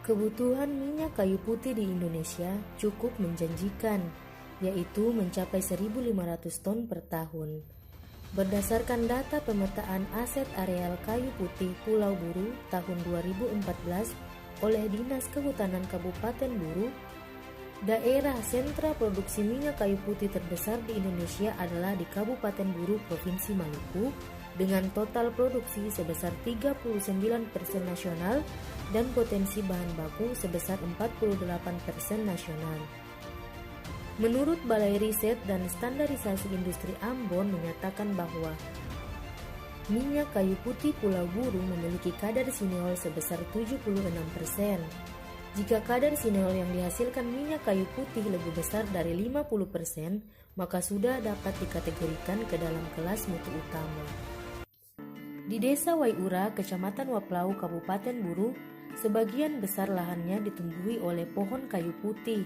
Kebutuhan minyak kayu putih di Indonesia cukup menjanjikan, yaitu mencapai 1.500 ton per tahun. Berdasarkan data pemetaan aset areal kayu putih Pulau Buru tahun 2014 oleh Dinas Kehutanan Kabupaten Buru, daerah sentra produksi minyak kayu putih terbesar di Indonesia adalah di Kabupaten Buru, Provinsi Maluku, dengan total produksi sebesar 39% nasional dan potensi bahan baku sebesar 48% nasional. Menurut Balai Riset dan Standarisasi Industri Ambon menyatakan bahwa minyak kayu putih Pulau Buru memiliki kadar sineol sebesar 76%. Jika kadar sineol yang dihasilkan minyak kayu putih lebih besar dari 50%, maka sudah dapat dikategorikan ke dalam kelas mutu utama. Di Desa Waiura, Kecamatan Waplau, Kabupaten Buru, sebagian besar lahannya ditumbuhi oleh pohon kayu putih.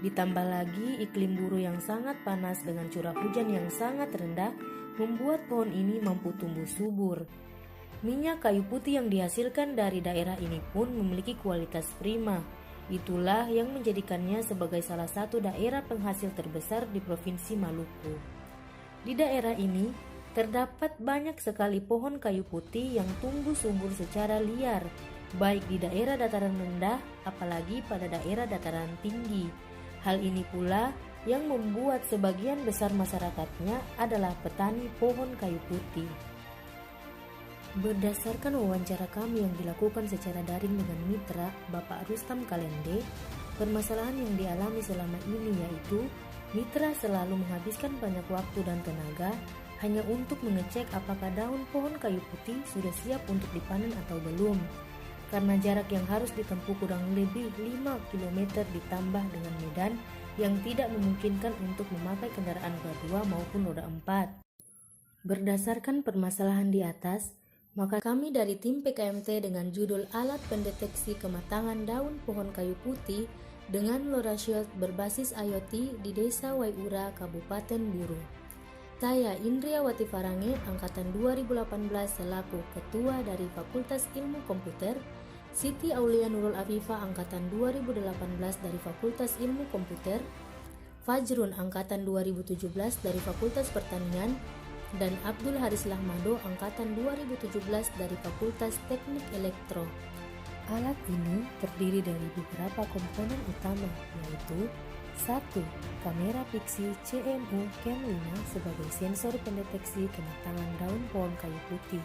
Ditambah lagi iklim Buru yang sangat panas dengan curah hujan yang sangat rendah membuat pohon ini mampu tumbuh subur. Minyak kayu putih yang dihasilkan dari daerah ini pun memiliki kualitas prima. Itulah yang menjadikannya sebagai salah satu daerah penghasil terbesar di Provinsi Maluku. Di daerah ini terdapat banyak sekali pohon kayu putih yang tumbuh subur secara liar, baik di daerah dataran rendah apalagi pada daerah dataran tinggi. Hal ini pula yang membuat sebagian besar masyarakatnya adalah petani pohon kayu putih. Berdasarkan wawancara kami yang dilakukan secara daring dengan mitra Bapak Rustam Kalende, permasalahan yang dialami selama ini yaitu mitra selalu menghabiskan banyak waktu dan tenaga hanya untuk mengecek apakah daun pohon kayu putih sudah siap untuk dipanen atau belum. Karena jarak yang harus ditempuh kurang lebih 5 km ditambah dengan medan yang tidak memungkinkan untuk memakai kendaraan roda 2 maupun roda 4. Berdasarkan permasalahan di atas, maka kami dari tim PKMT dengan judul Alat Pendeteksi Kematangan Daun Pohon Kayu Putih dengan LoRa Shield berbasis IoT di Desa Waiura, Kabupaten Buru. Saya Indriawati Farange, Angkatan 2018 selaku Ketua dari Fakultas Ilmu Komputer, Siti Aulia Nurul Afifah, Angkatan 2018 dari Fakultas Ilmu Komputer, Fajrun, Angkatan 2017 dari Fakultas Pertanian, dan Abdul Haris Lahmado, Angkatan 2017 dari Fakultas Teknik Elektro. Alat ini terdiri dari beberapa komponen utama, yaitu 1. Kamera Pixie CMU Cam 5 sebagai sensor pendeteksi kematangan daun pohon kayu putih.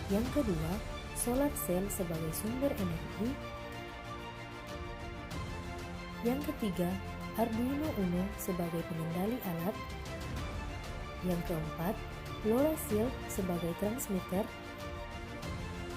Yang kedua, solar cell sebagai sumber energi. Yang ketiga, Arduino Uno sebagai pengendali alat. Yang keempat, LoRa Shield sebagai transmitter.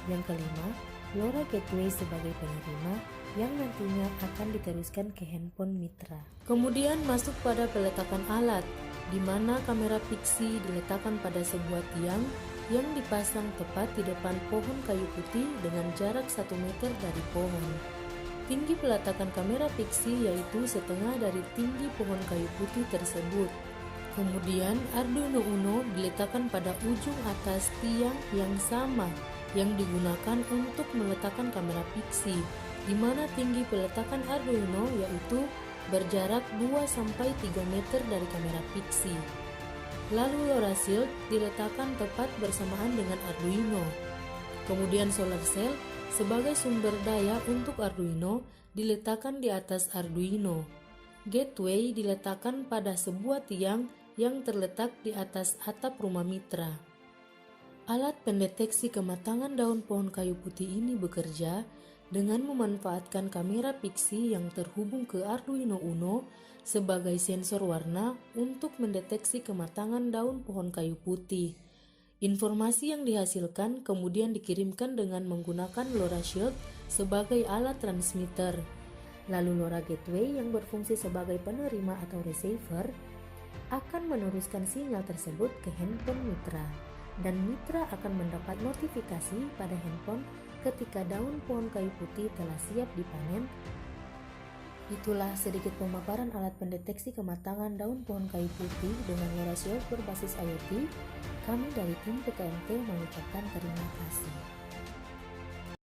Yang kelima, LoRa Gateway sebagai penerima yang nantinya akan diteruskan ke handphone mitra. Kemudian masuk pada peletakan alat, di mana kamera Pixie diletakkan pada sebuah tiang yang dipasang tepat di depan pohon kayu putih dengan jarak 1 meter dari pohon. Tinggi peletakan kamera Pixie yaitu setengah dari tinggi pohon kayu putih tersebut. Kemudian Arduino Uno diletakkan pada ujung atas tiang yang sama yang digunakan untuk meletakkan kamera Pixie, di mana tinggi peletakan Arduino yaitu berjarak 2-3 meter dari kamera Pixie. Lalu LoRa Shield diletakkan tepat bersamaan dengan Arduino. Kemudian solar cell sebagai sumber daya untuk Arduino diletakkan di atas Arduino. Gateway diletakkan pada sebuah tiang yang terletak di atas atap rumah mitra. Alat pendeteksi kematangan daun pohon kayu putih ini bekerja dengan memanfaatkan kamera Pixie yang terhubung ke Arduino Uno sebagai sensor warna untuk mendeteksi kematangan daun pohon kayu putih. Informasi yang dihasilkan kemudian dikirimkan dengan menggunakan LoRa Shield sebagai alat transmitter. Lalu LoRa Gateway yang berfungsi sebagai penerima atau receiver akan meneruskan sinyal tersebut ke handphone mitra, dan mitra akan mendapat notifikasi pada handphone ketika daun pohon kayu putih telah siap dipanen. Itulah sedikit pemaparan alat pendeteksi kematangan daun pohon kayu putih dengan LoRa Shield berbasis IoT. Kami dari tim PKMT mengucapkan terima kasih.